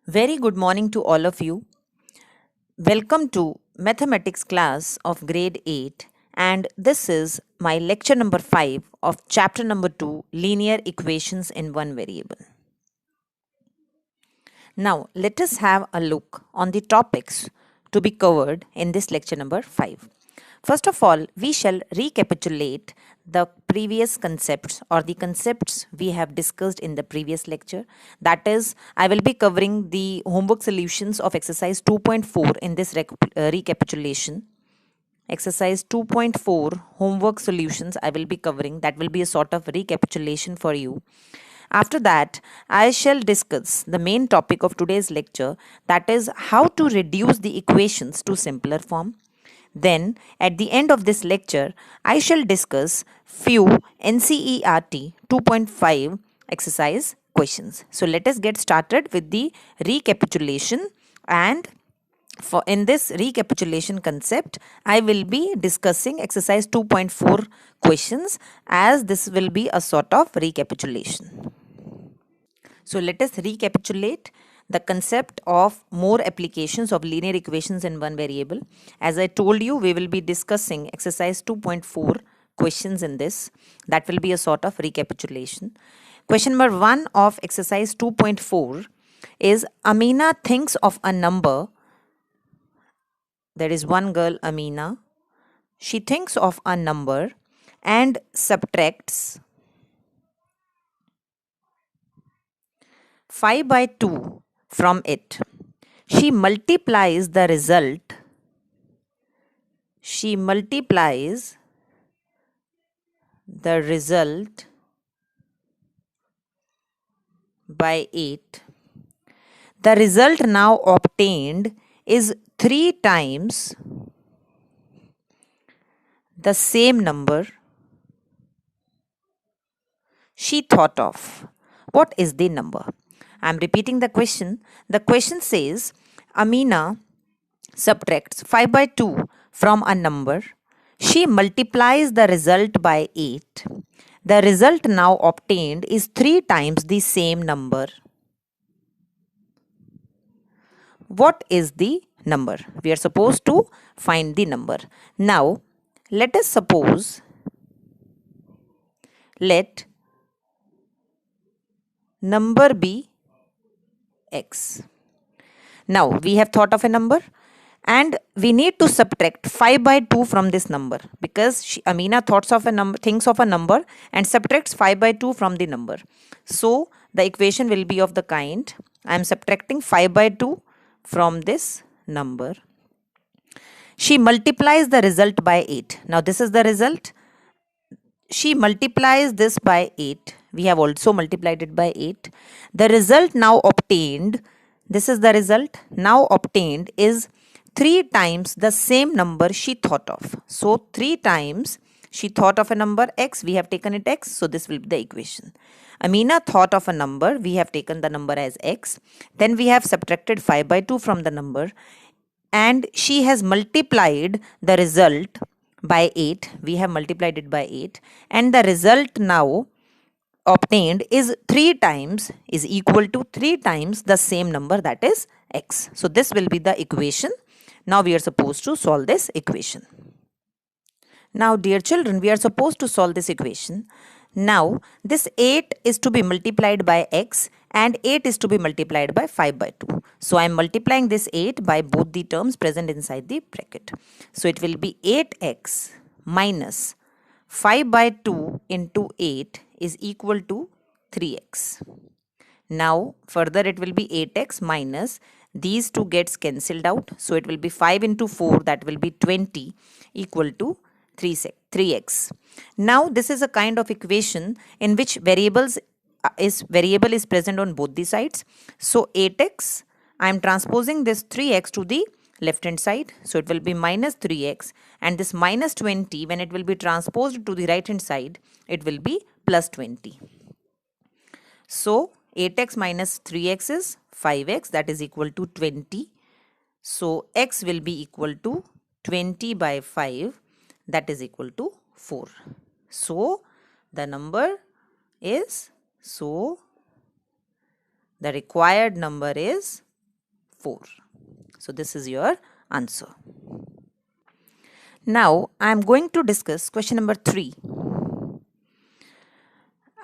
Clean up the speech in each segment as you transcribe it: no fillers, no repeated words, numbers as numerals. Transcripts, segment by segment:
Very good morning to all of you. Welcome to mathematics class of grade 8, and this is my lecture number 5 of chapter number 2, linear equations in one variable. Now let us have a look on the topics to be covered in this lecture number 5. First of all, we shall recapitulate the previous concepts or the concepts we have discussed in the previous lecture. That is, I will be covering the homework solutions of exercise 2.4 in this recapitulation. Exercise 2.4 homework solutions I will be covering. That will be a sort of recapitulation for you. After that, I shall discuss the main topic of today's lecture, that is how to reduce the equations to simpler form. Then, at the end of this lecture, I shall discuss few NCERT 2.5 exercise questions. So, let us get started with the recapitulation, and for in this recapitulation concept, I will be discussing exercise 2.4 questions, as this will be a sort of recapitulation. So let us recapitulate the concept of more applications of linear equations in one variable. As I told you, we will be discussing exercise 2.4 questions in this. That will be a sort of recapitulation. Question number 1 of exercise 2.4 is Amina thinks of a number. There is one girl, Amina. She thinks of a number and subtracts 5 by 2 from it. She multiplies the result. She multiplies the result by 8. The result now obtained is 3 times the same number she thought of. What is the number? I am repeating the question. The question says Amina subtracts 5 by 2 from a number. She multiplies the result by 8. The result now obtained is 3 times the same number. What is the number? We are supposed to find the number. Now, let us suppose, let number be x. Now, we have thought of a number and we need to subtract 5 by 2 from this number, because Amina thinks of a number and subtracts 5 by 2 from the number. So, the equation will be of the kind, I am subtracting 5 by 2 from this number. She multiplies the result by 8. Now, this is the result. She multiplies this by 8. We have also multiplied it by 8. The result now obtained, this is the result, now obtained is 3 times the same number she thought of. So, 3 times she thought of a number x, we have taken it x, so this will be the equation. Amina thought of a number, we have taken the number as x. Then we have subtracted 5 by 2 from the number, and she has multiplied the result by 8. We have multiplied it by 8, and the result now obtained is 3 times, is equal to 3 times the same number, that is x. So this will be the equation. Now we are supposed to solve this equation. Now dear children, we are supposed to solve this equation. Now this 8 is to be multiplied by x and 8 is to be multiplied by 5 by 2. So I am multiplying this 8 by both the terms present inside the bracket. So it will be 8x minus 5 by 2 into 8 is equal to 3x. Now further it will be 8x minus, these two gets cancelled out. So it will be 5 into 4, that will be 20, equal to 3x. Now this is a kind of equation in which variable is present on both the sides. So 8x, I am transposing this 3x to the left hand side. So it will be minus 3x, and this minus 20, when it will be transposed to the right hand side, it will be plus 20. So 8x minus 3x is 5x, that is equal to 20. So x will be equal to 20 by 5, that is equal to 4. So the number is, the required number is 4. So this is your answer. Now I am going to discuss question number 3.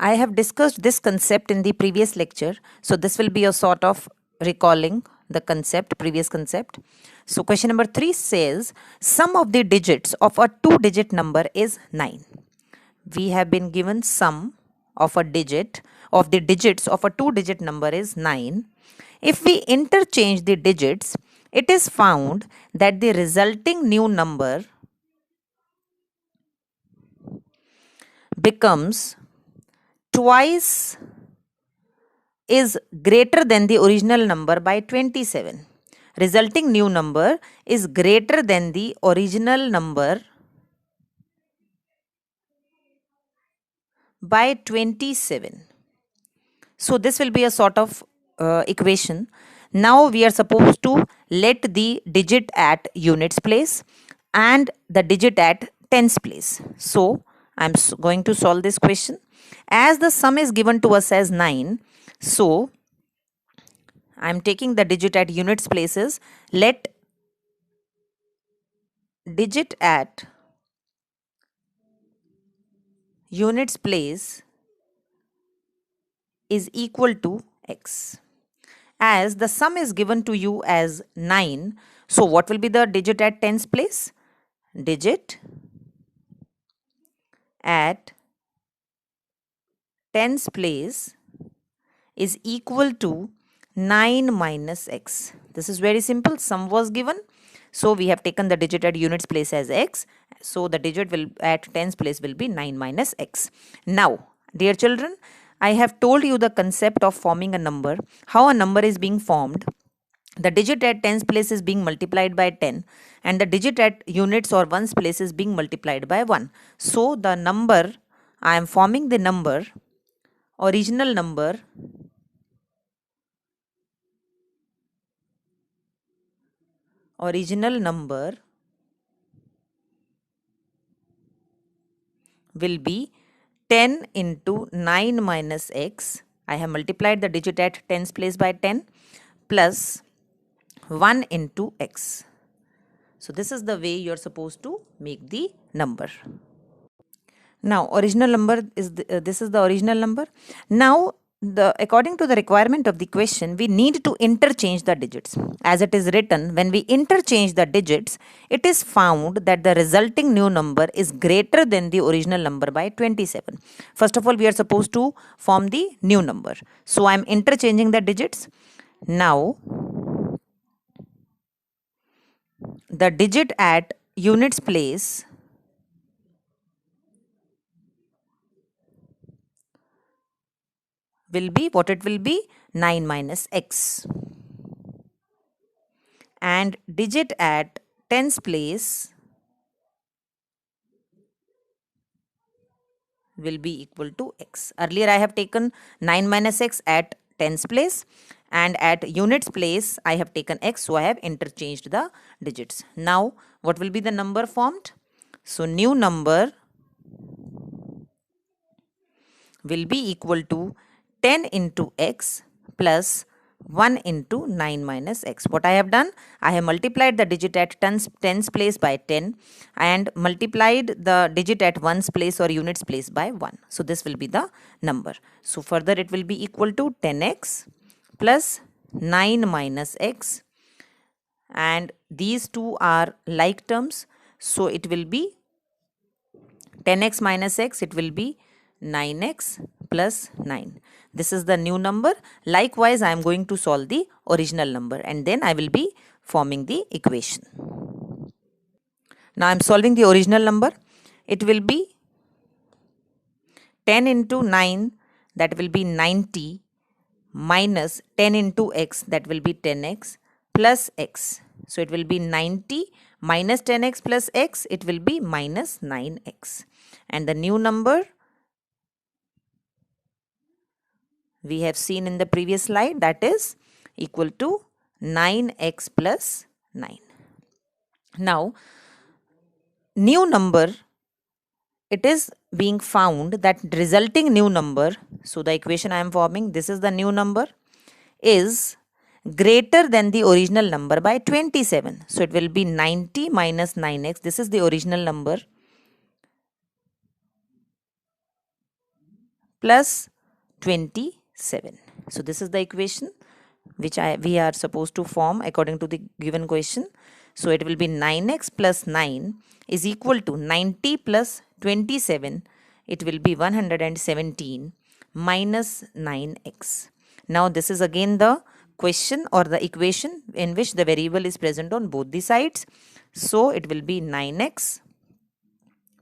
I have discussed this concept in the previous lecture. So this will be a sort of recalling the concept, previous concept. So question number 3 says sum of the digits of a 2-digit number is 9. We have been given sum of a digit of the digits of a 2-digit number is 9. If we interchange the digits, it is found that the resulting new number becomes twice is greater than the original number by 27. Resulting new number is greater than the original number by 27. So this will be a sort of equation. Now we are supposed to let the digit at units place and the digit at tens place. So I'm going to solve this question. As the sum is given to us as 9, so I'm taking the digit at units places. Let digit at units place is equal to x. As the sum is given to you as 9, so what will be the digit at tens place? Digit at tens place is equal to 9 minus x. This is very simple. Sum was given. So we have taken the digit at units place as x. So the digit will at tens place will be 9 minus x. Now, dear children, I have told you the concept of forming a number, how a number is being formed. The digit at tens place is being multiplied by 10 and the digit at units or ones place is being multiplied by 1. So the number, I am forming the number, original number will be 10 into 9 minus x. I have multiplied the digit at tens place by 10 plus 1 into x. So this is the way you are supposed to make the number. Now original number is this is the original number. Now according to the requirement of the question, we need to interchange the digits. As it is written, when we interchange the digits, it is found that the resulting new number is greater than the original number by 27. First of all, we are supposed to form the new number. So I am interchanging the digits. Now the digit at units place will be, what it will be? 9 minus x. And digit at tens place will be equal to x. Earlier I have taken 9 minus x at tens place and at units place I have taken x, so I have interchanged the digits. Now what will be the number formed? So new number will be equal to 10 into x plus 1 into 9 minus x. What I have done? I have multiplied the digit at tens place by 10 and multiplied the digit at ones place or units place by 1. So this will be the number. So further it will be equal to 10x plus 9 minus x, and these two are like terms. So it will be 10x minus x, it will be 9x plus 9. This is the new number. Likewise, I am going to solve the original number and then I will be forming the equation. Now I am solving the original number. It will be 10 into 9, that will be 90, minus 10 into x, that will be 10x plus x. So it will be 90 minus 10x plus x, it will be minus 9x. And the new number we have seen in the previous slide, that is equal to 9x plus 9. Now, new number, it is being found that resulting new number, so the equation I am forming, this is the new number, is greater than the original number by 27. So it will be 90 minus 9x. This is the original number plus 27. So this is the equation which we are supposed to form according to the given question. So it will be 9x plus 9 is equal to 90 plus 27. It will be 117 minus 9x. Now this is again the question or the equation in which the variable is present on both the sides. So it will be 9x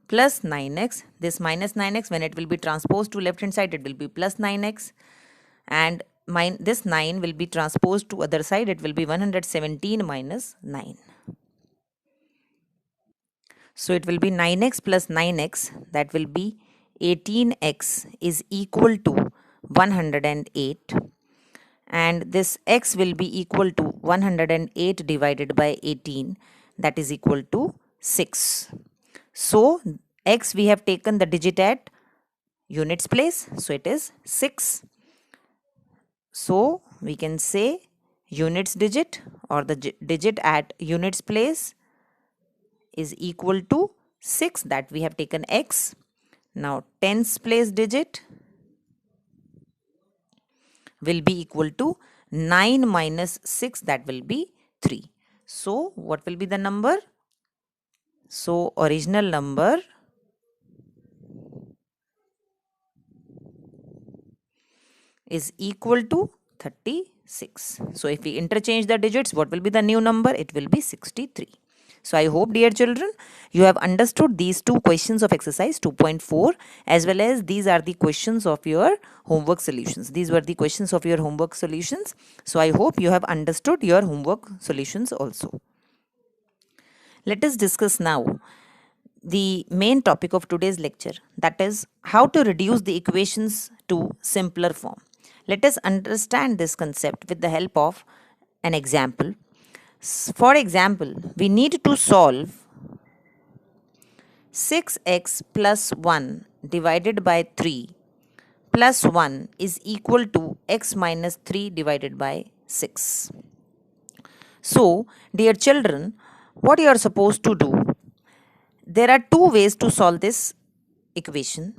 plus 9x. This minus 9x, when it will be transposed to left hand side, it will be plus 9x. And this 9 will be transposed to other side, it will be 117 minus 9. So it will be 9x plus 9x, that will be 18x is equal to 108, and this x will be equal to 108 divided by 18, that is equal to 6. So x, we have taken the digit at units place, so it is 6. So we can say units digit or the digit at units place is equal to 6, that we have taken x. Now tens place digit will be equal to 9 minus 6, that will be 3. So what will be the number? So original number is equal to 36. So if we interchange the digits, what will be the new number? It will be 63. So I hope, dear children, you have understood these two questions of exercise 2.4, as well as these are the questions of your homework solutions. These were the questions of your homework solutions. So I hope you have understood your homework solutions also. Let us discuss now the main topic of today's lecture, that is how to reduce the equations to simpler form. Let us understand this concept with the help of an example. For example, we need to solve 6x plus 1 divided by 3 plus 1 is equal to x minus 3 divided by 6. So, dear children, what you are supposed to do, there are two ways to solve this equation.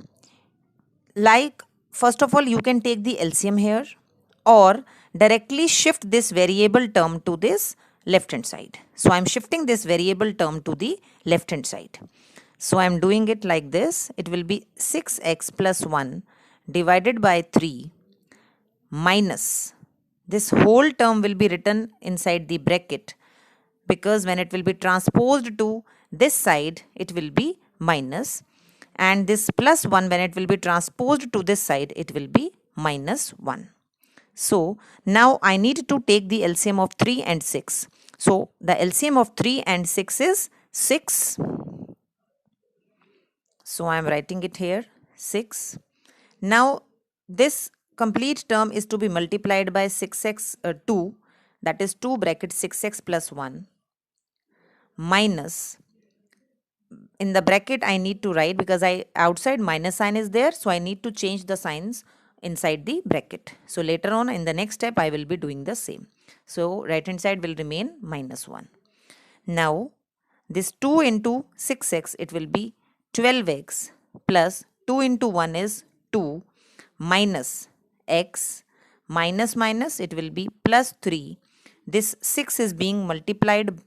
Like, first of all, you can take the LCM here or directly shift this variable term to this left hand side. So I am shifting this variable term to the left hand side. So I am doing it like this. It will be 6x plus 1 divided by 3 minus, this whole term will be written inside the bracket, because when it will be transposed to this side, it will be minus, and this plus 1, when it will be transposed to this side, it will be minus 1. So now I need to take the LCM of 3 and 6. So the LCM of 3 and 6 is 6. So I am writing it here, 6. Now this complete term is to be multiplied by 6x 2, that is 2 bracket 6x plus 1 minus, in the bracket I need to write, because outside minus sign is there, so I need to change the signs inside the bracket. So later on in the next step I will be doing the same. So right hand side will remain minus 1. Now this 2 into 6x, it will be 12x plus 2 into 1 is 2 minus x minus minus, it will be plus 3. This 6 is being multiplied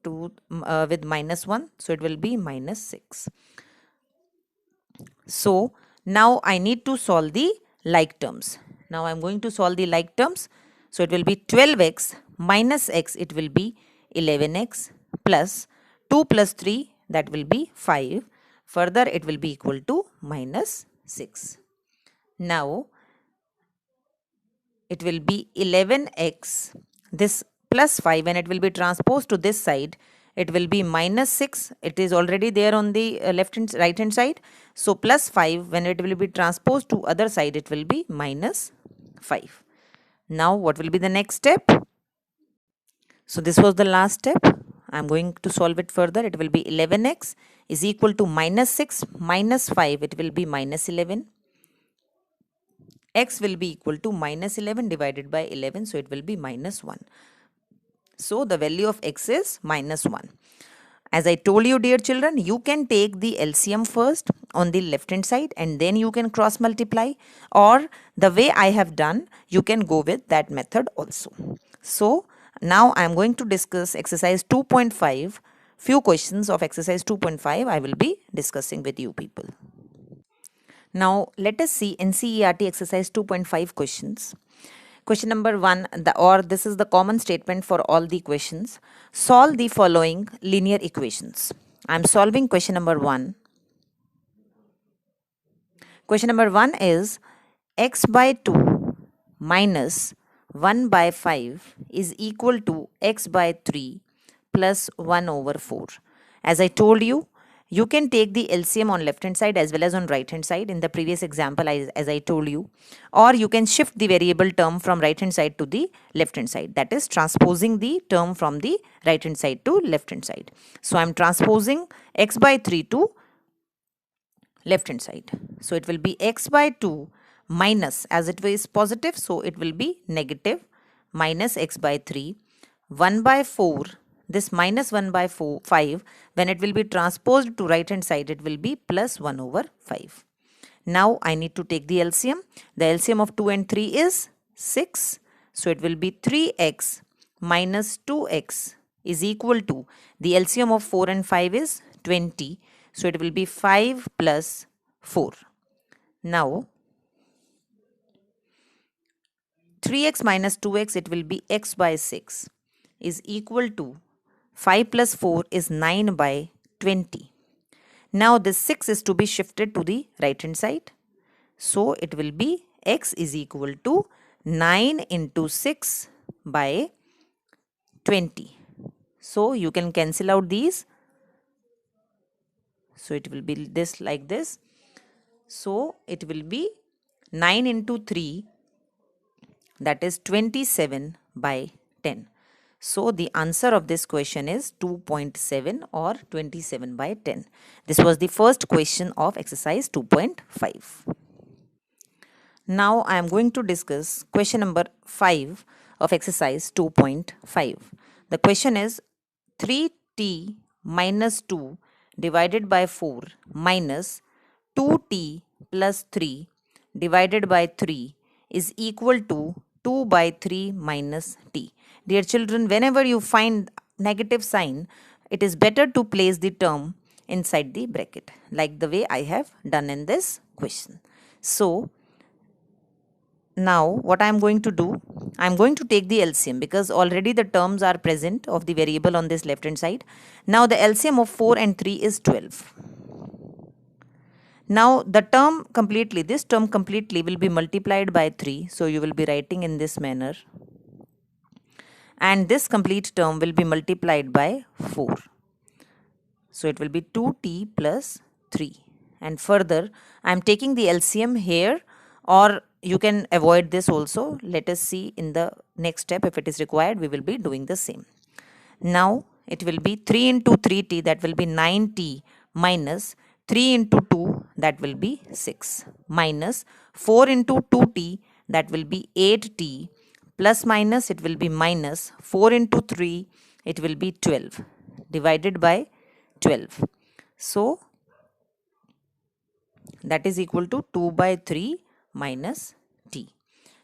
to with minus 1, so it will be minus 6. So now I need to solve the like terms. Now I am going to solve the like terms. So it will be 12x minus x, it will be 11x plus 2 plus 3, that will be 5. Further it will be equal to minus 6. Now it will be 11x, this plus 5, when it will be transposed to this side, it will be minus 6. It is already there on the right hand side. So plus 5, when it will be transposed to other side, it will be minus 5. Now what will be the next step? So this was the last step. I am going to solve it further. It will be 11x is equal to minus 6 minus 5. It will be minus 11. x will be equal to minus 11 divided by 11, so it will be minus 1. So the value of x is minus 1. As I told you, dear children, you can take the LCM first on the left hand side and then you can cross multiply, or the way I have done, you can go with that method also. So now I am going to discuss exercise 2.5. Few questions of exercise 2.5 I will be discussing with you people. Now let us see NCERT exercise 2.5 questions. Question number 1, this is the common statement for all the questions. Solve the following linear equations. I am solving question number 1. Question number 1 is x by 2 minus 1 by 5 is equal to x by 3 plus 1 over 4. As I told you, you can take the LCM on left hand side as well as on right hand side in the previous example as I told you, or you can shift the variable term from right hand side to the left hand side, that is transposing the term from the right hand side to left hand side. So I am transposing x by 3 to left hand side. So it will be x by 2 minus, as it is positive, so it will be negative, minus x by 3, 1 by 4. This minus 1 by 5, when it will be transposed to right hand side, it will be plus 1 over 5. Now I need to take the LCM. The LCM of 2 and 3 is 6. So it will be 3x minus 2x is equal to, the LCM of 4 and 5 is 20. So it will be 5 plus 4. Now 3x minus 2x, it will be x by 6 is equal to 5 plus 4 is 9 by 20. Now this 6 is to be shifted to the right hand side. So it will be x is equal to 9 into 6 by 20. So you can cancel out these. So it will be this like this. So it will be 9 into 3, that is 27 by 10. So the answer of this question is 2.7 or 27 by 10. This was the first question of exercise 2.5. Now I am going to discuss question number 5 of exercise 2.5. The question is 3t minus 2 divided by 4 minus 2t plus 3 divided by 3 is equal to 2 by 3 minus t. Dear children, whenever you find negative sign, it is better to place the term inside the bracket, like the way I have done in this question. So now what I am going to do, I am going to take the LCM because already the terms are present of the variable on this left hand side. Now the LCM of 4 and 3 is 12. Now the term completely, this term completely will be multiplied by 3. So you will be writing in this manner. And this complete term will be multiplied by 4. So it will be 2t plus 3. And further, I am taking the LCM here, or you can avoid this also. Let us see in the next step, if it is required, we will be doing the same. Now it will be 3 into 3t, that will be 9t, minus 3 into 2, that will be 6, minus 4 into 2t, that will be 8t, plus minus it will be minus 4 into 3, it will be 12, divided by 12. So that is equal to 2 by 3 minus t.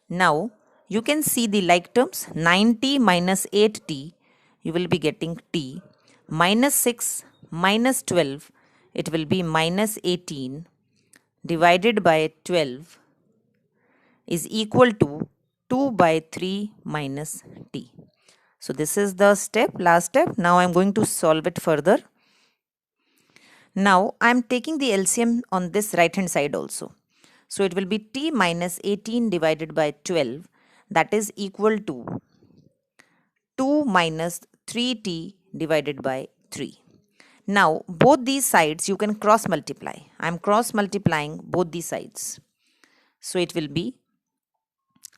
Now you can see the like terms, 9t minus 8t, you will be getting t, minus 6 minus 12, it will be minus 18, divided by 12 is equal to 2 by 3 minus t. So this is the step, last step. Now I am going to solve it further. Now I am taking the LCM on this right hand side also. So it will be t minus 18 divided by 12, that is equal to 2 minus 3t divided by 3. Now both these sides you can cross multiply. I am cross multiplying both these sides. So it will be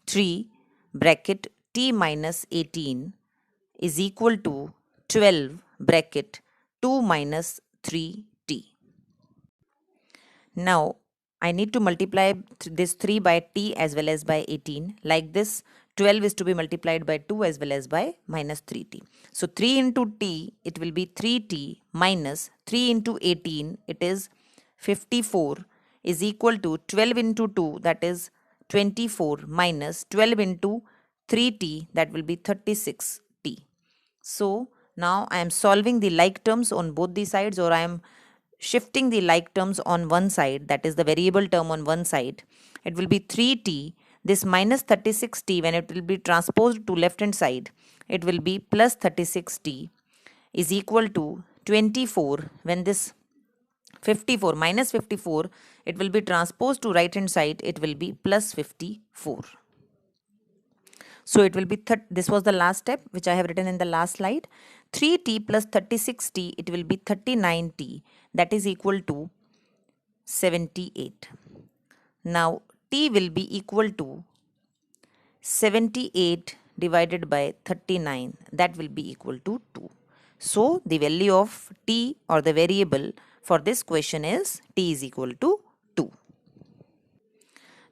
3 bracket t minus 18 is equal to 12 bracket 2 minus 3t. Now I need to multiply this 3 by t as well as by 18. Like this, 12 is to be multiplied by 2 as well as by minus 3t. So 3 into t, it will be 3t minus 3 into 18, it is 54, is equal to 12 into 2, that is 24, minus 12 into 3t, that will be 36t. So now I am solving the like terms on both the sides, or I am shifting the like terms on one side, that is the variable term on one side. It will be 3t. This minus 36t, when it will be transposed to left hand side, it will be plus 36t is equal to 24. When this 54 minus 54, it will be transposed to right hand side, it will be plus 54. So it will be, this was the last step which I have written in the last slide. 3t plus 36t, it will be 39t, that is equal to 78. Now t will be equal to 78 divided by 39, that will be equal to 2. So the value of t, or the variable for this question, is t is equal to 2.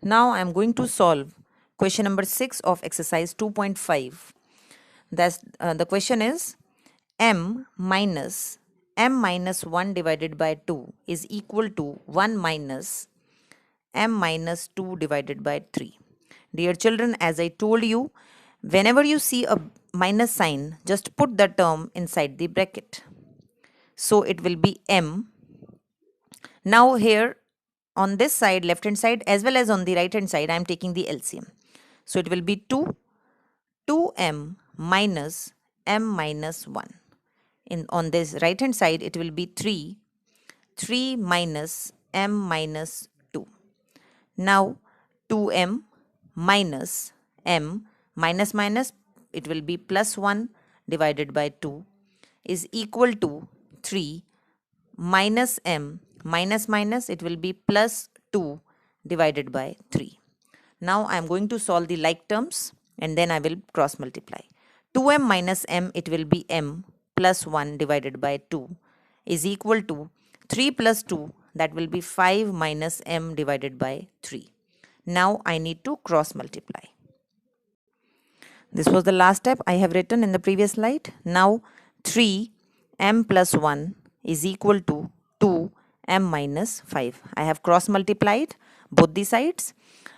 Now I am going to solve question number 6 of exercise 2.5. The question is m minus 1 divided by 2 is equal to 1 minus m minus 2 divided by 3. Dear children, as I told you, whenever you see a minus sign, just put the term inside the bracket. So it will be m. Now here on this side, left hand side, as well as on the right hand side, I am taking the LCM. So it will be 2m minus m minus 1. On this right hand side, it will be 3 minus m minus 2. Now 2m minus m minus minus, it will be plus 1 divided by 2 is equal to 3 minus m minus minus, it will be plus 2 divided by 3. Now I am going to solve the like terms and then I will cross multiply. 2m minus m, it will be m plus 1 divided by 2 is equal to 3 plus 2, that will be 5 minus m divided by 3. Now I need to cross multiply. This was the last step I have written in the previous slide. Now 3m plus 1 is equal to 2m minus 5. I have cross multiplied both the sides.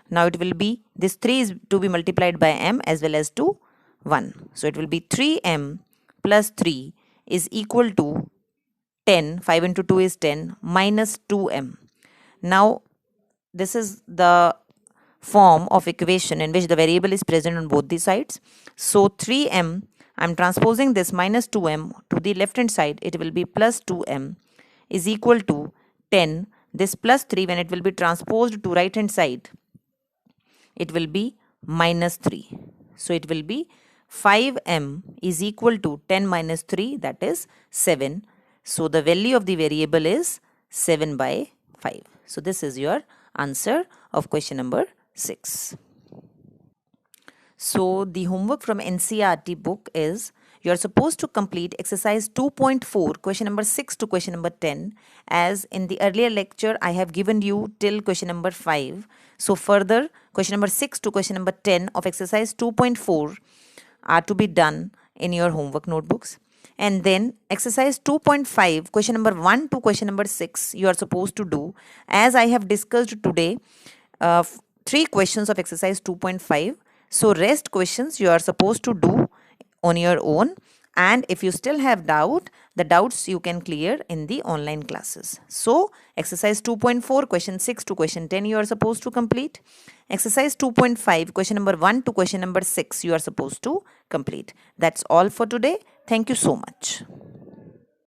Now it will be, this 3 is to be multiplied by m as well as to 1. So it will be 3m plus 3 is equal to 10. 5 into 2 is 10 minus 2m. Now this is the form of equation in which the variable is present on both the sides. So 3m, I am transposing this minus 2m to the left hand side, it will be plus 2m is equal to 10. This plus 3, when it will be transposed to right hand side, it will be minus 3. So it will be 5m is equal to 10 minus 3, that is 7. So the value of the variable is 7 by 5. So this is your answer of question number 6. So the homework from NCERT book is, you are supposed to complete exercise 2.4, question number 6 to question number 10. As in the earlier lecture, I have given you till question number 5. So further, question number 6 to question number 10 of exercise 2.4 are to be done in your homework notebooks. And then exercise 2.5, question number 1 to question number 6, you are supposed to do. As I have discussed today, 3 questions of exercise 2.5. So rest questions you are supposed to do on your own, and if you still have doubt, the doubts you can clear in the online classes. So exercise 2.4, question 6 to question 10 you are supposed to complete. Exercise 2.5, question number 1 to question number 6 you are supposed to complete. That's all for today. Thank you so much.